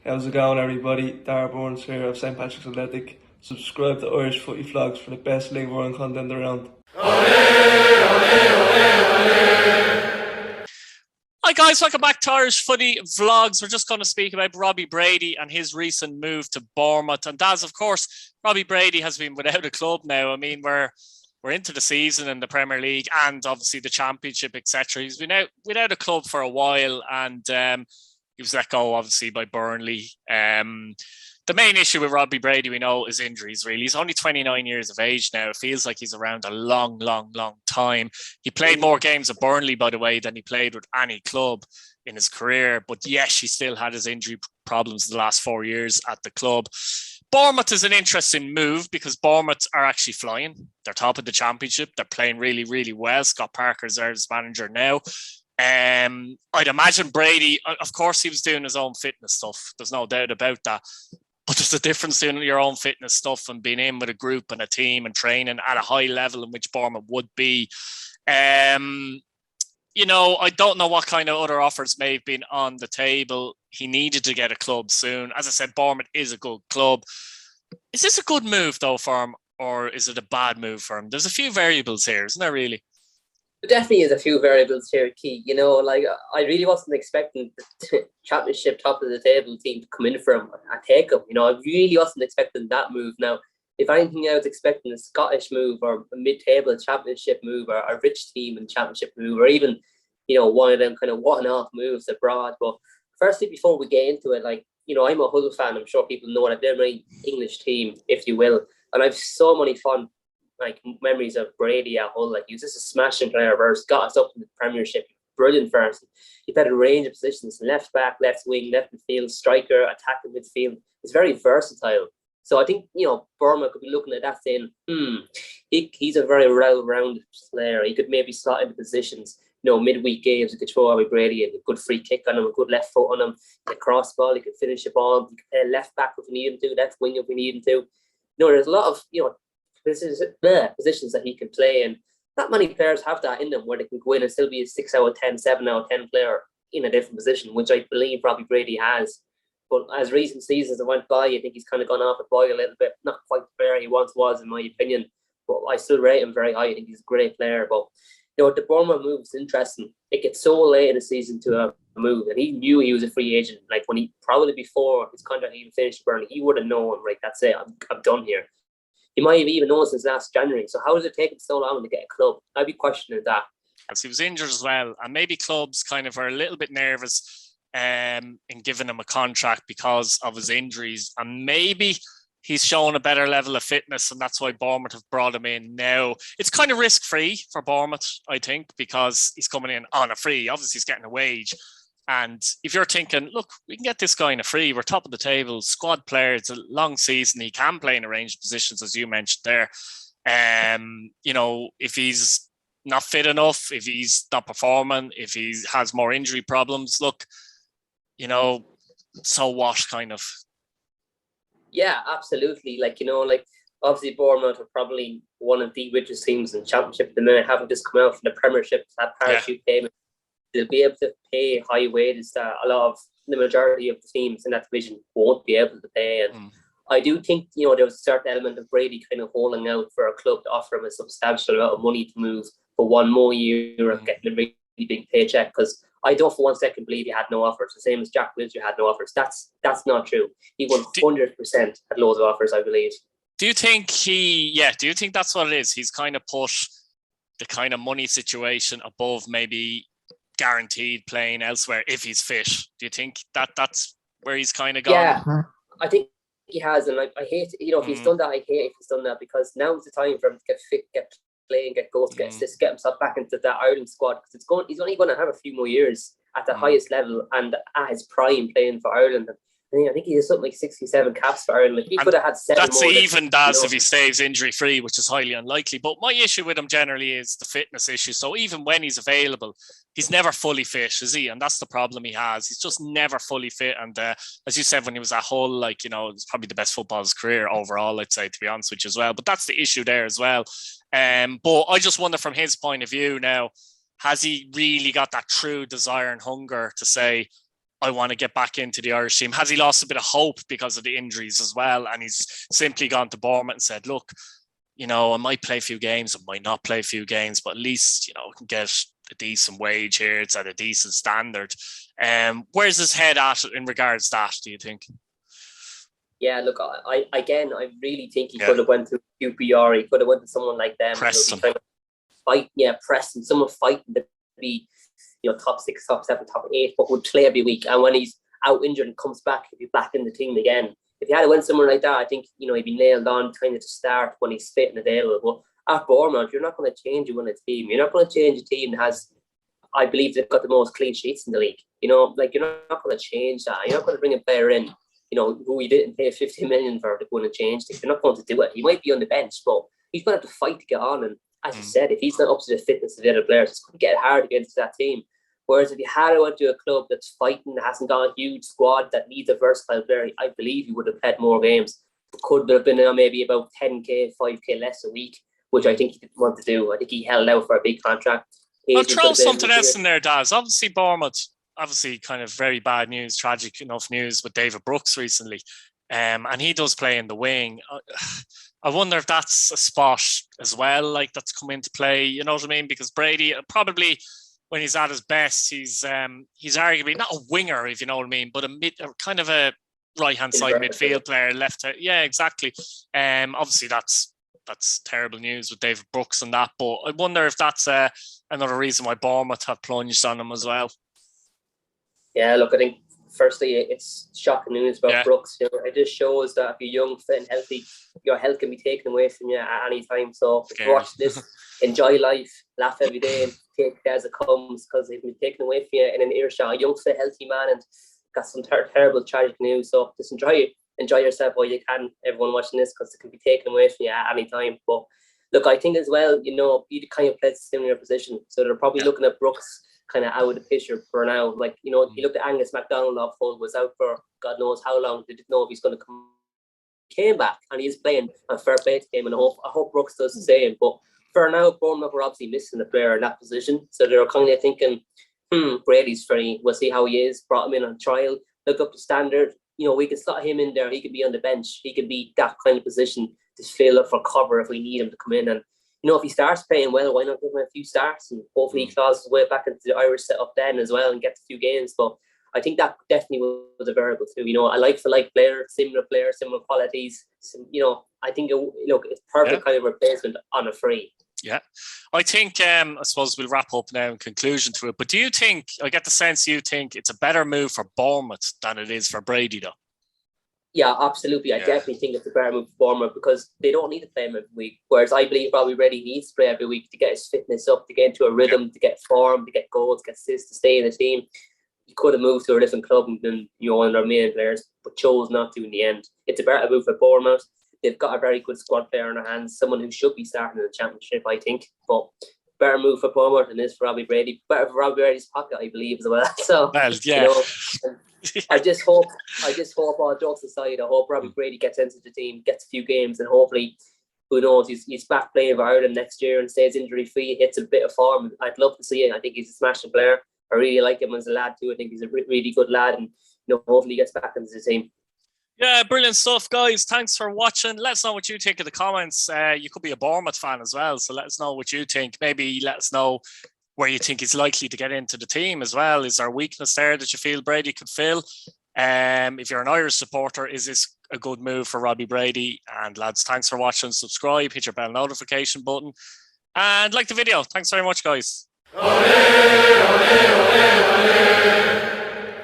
How's it going, everybody? Dara Burns here of St. Patrick's Athletic. Subscribe to Irish Footy Vlogs for the best League One content around. Hi guys, welcome back to Irish Footy Vlogs. We're just going to speak about Robbie Brady and his recent move to Bournemouth. And Daz, of course, Robbie Brady has been without a club now. I mean, we're into the season in the Premier League and obviously the Championship, etc. He's been out without a club for a while, and he was let go obviously by Burnley. The main issue with Robbie Brady, we know, is injuries, really. He's only 29 years of age now. It feels like he's around a long, long, long time. He played more games at Burnley, by the way, than he played with any club in his career. But yes, he still had his injury problems the last 4 years at the club. Bournemouth is an interesting move because Bournemouth are actually flying. They're top of the Championship. They're playing really, really well. Scott Parker's their manager now. I'd imagine Brady, of course, he was doing his own fitness stuff. There's no doubt about that. But there's a difference doing your own fitness stuff and being in with a group and a team and training at a high level in which Bournemouth would be. I don't know what kind of other offers may have been on the table. He needed to get a club soon. As I said, Bournemouth is a good club. Is this a good move, though, for him, or is it a bad move for him? There's a few variables here, isn't there, really? There definitely is a few variables here, Key. I really wasn't expecting the championship top of the table team to come in for him and take him. I really wasn't expecting that move. Now, if anything, I was expecting a Scottish move or a mid-table championship move or a rich team in championship move or even, one of them kind of one-off moves abroad. But firstly, before we get into it, I'm a Hull fan. I'm sure people know that they're my English team, if you will. And I've so many fun memories of Brady at Hull. He was just a smashing player first, got us up in the Premiership. Brilliant person. He played a range of positions: left back, left wing, left midfield, striker, attacking midfield. He's very versatile. So I think Bournemouth could be looking at that saying, he's a very well-rounded player. He could maybe slot into positions. Midweek games, he could throw Robbie Brady a good free kick on him, a good left foot on him, a cross ball. He could finish the ball. He could play left back if we need him to, left wing if we need him to. There's a lot of positions that he can play, and not many players have that in them where they can go in and still be a 6 out of 10, 7 out of 10 player in a different position, which I believe Robbie Brady has. But as recent seasons have went by, I think he's kind of gone off the boil a little bit. Not quite where he once was, in my opinion, but I still rate him very high. I think he's a great player. But the Bournemouth move is interesting. It gets so late in the season to move, and he knew he was a free agent. When he probably before his contract even finished Burnley, he would have known, that's it, I'm done here. He might have even known since last January. So how does it take him so long to get a club? I'd be questioning that. As he was injured as well, and maybe clubs kind of are a little bit nervous in giving him a contract because of his injuries, and maybe he's shown a better level of fitness, and that's why Bournemouth have brought him in now. It's kind of risk-free for Bournemouth, I think, because he's coming in on a free. Obviously, he's getting a wage. And if you're thinking, look, we can get this guy in a free, we're top of the table, squad player, it's a long season, he can play in a range of positions, as you mentioned there. If he's not fit enough, if he's not performing, if he has more injury problems, look, so what, kind of. Yeah, absolutely. Obviously Bournemouth are probably one of the richest teams in the Championship at the minute, having just come out from the Premiership, that parachute payment. They'll be able to pay high wages that the majority of the teams in that division won't be able to pay. And I do think, there was a certain element of Brady kind of holding out for a club to offer him a substantial amount of money to move for one more year of getting a really big paycheck. Because I don't for one second believe he had no offers. The same as Jack Wilshere had no offers. That's not true. He 100% had loads of offers, I believe. Do you think that's what it is? He's kind of put the kind of money situation above maybe guaranteed playing elsewhere if he's fit. Do you think that's where he's kind of gone? Yeah, I think he has, and I hate, if he's done that, I hate if he's done that, because now's the time for him to get fit, get playing, get goals, get assists, get himself back into that Ireland squad, because he's only going to have a few more years at the highest level and at his prime playing for Ireland. I think he has something like 67 caps for Ireland. He could have had 7 that's more. Even if he stays injury-free, which is highly unlikely. But my issue with him generally is the fitness issue. So even when he's available, he's never fully fit, is he? And that's the problem he has. He's just never fully fit. And as you said, when he was at Hull, it's probably the best football of his career overall, I'd say, to be honest with you as well. But that's the issue there as well. But I just wonder from his point of view now, has he really got that true desire and hunger to say, I want to get back into the Irish team? Has he lost a bit of hope because of the injuries as well? And he's simply gone to Bournemouth and said, look, you know, I might play a few games, I might not play a few games, but at least, you know, I can get a decent wage here. It's at a decent standard. Where's his head at in regards to that, do you think? Yeah, look, I really think he could have went to QPR. He could have went to someone like them. Preston. Preston. Someone fighting to be, you know, top 6, top 7, top 8, but would play every week. And when he's out injured and comes back, he'll be back in the team again. If he had went somewhere like that, I think, you know, he'd be nailed on kind of to start when he's fit and available. But at Bournemouth, you're not going to change it when it's team. You're not going to change a team that has, I believe, they've got the most clean sheets in the league. You know, like, you're not going to change that. You're not going to bring a player in, you know, who you didn't pay 50 million for to go and change things. You're not going to do it. He might be on the bench, but he's going to have to fight to get on. And as you said, if he's not up to the fitness of the other players, it's going to get hard to get into that team. Whereas if you had went to a club that's fighting, that hasn't got a huge squad, that needs a versatile player, I believe he would have played more games. Could have been maybe about 10k, 5k less a week, which I think he didn't want to do. I think he held out for a big contract. I'll throw something else in there, Daz. Obviously, Bournemouth, kind of very bad news, tragic enough news with David Brooks recently. And he does play in the wing. I wonder if that's a spot as well, like that's come into play. You know what I mean? Because Brady probably, when he's at his best, he's arguably not a winger, if you know what I mean, but kind of a right-hand side midfield player, left. Yeah, exactly. Obviously, that's terrible news with David Brooks and that. But I wonder if that's another reason why Bournemouth have plunged on him as well. Yeah, look, I think firstly, it's shocking news about Brooks. You know, it just shows that if you're young, fit and healthy, your health can be taken away from you at any time. So watch this, enjoy life, laugh every day, and take it as it comes, because it can be taken away from you in an earshot. A young, fit, healthy man, and got some terrible, tragic news. So just enjoy yourself while you can, everyone watching this, because it can be taken away from you at any time. But look, I think as well, you know, he kind of plays a similar position. So they're probably looking at Brooks kind of out of the picture for now. Like, you know, you looked at Angus MacDonald off full, was out for God knows how long. They didn't know if he's going to come. Came back and he's playing a fair play to him, and I hope Brooks does the same. But for now, Bournemouth were obviously missing a player in that position. So they're kind of thinking, Brady's free. We'll see how he is. Brought him in on trial. Look up the standard. You know, we can slot him in there. He could be on the bench. He could be that kind of position to fill up for cover if we need him to come in. And, you know, if he starts playing well, why not give him a few starts? And hopefully he claws his way back into the Irish setup then as well and gets a few games. But I think that definitely was a variable too. You know, a like-for-like player, similar qualities. You know, I think it's perfect kind of replacement on a free. Yeah, I think, I suppose we'll wrap up now in conclusion to it. But do you think, I get the sense you think it's a better move for Bournemouth than it is for Brady, though? Yeah, absolutely. I definitely think it's a better move for Bournemouth, because they don't need to play him every week. Whereas I believe Robbie Brady needs to play every week to get his fitness up, to get into a rhythm, to get form, to get goals, get assists, to stay in the team. He could have moved to a different club than, you know, one of their main players, but chose not to in the end. It's a better move for Bournemouth. They've got a very good squad player in their hands, someone who should be starting in the Championship, I think. But better move for Bournemouth than this for Robbie Brady. Better for Robbie Brady's pocket, I believe, as well. So, you know, I just hope, all jokes aside, I hope Robbie Brady gets into the team, gets a few games, and hopefully, who knows, he's back playing for Ireland next year and stays injury-free, hits a bit of form. I'd love to see it. I think he's a smashing player. I really like him as a lad too. I think he's a really good lad, and, you know, hopefully he gets back into the team. Yeah, brilliant stuff, guys. Thanks for watching. Let us know what you think in the comments. You could be a Bournemouth fan as well, so let us know what you think. Maybe let us know where you think he's likely to get into the team as well. Is there a weakness there that you feel Brady could fill? If you're an Irish supporter, is this a good move for Robbie Brady? And lads, thanks for watching. Subscribe, hit your bell notification button, and like the video. Thanks very much, guys. Olé, olé, olé, olé.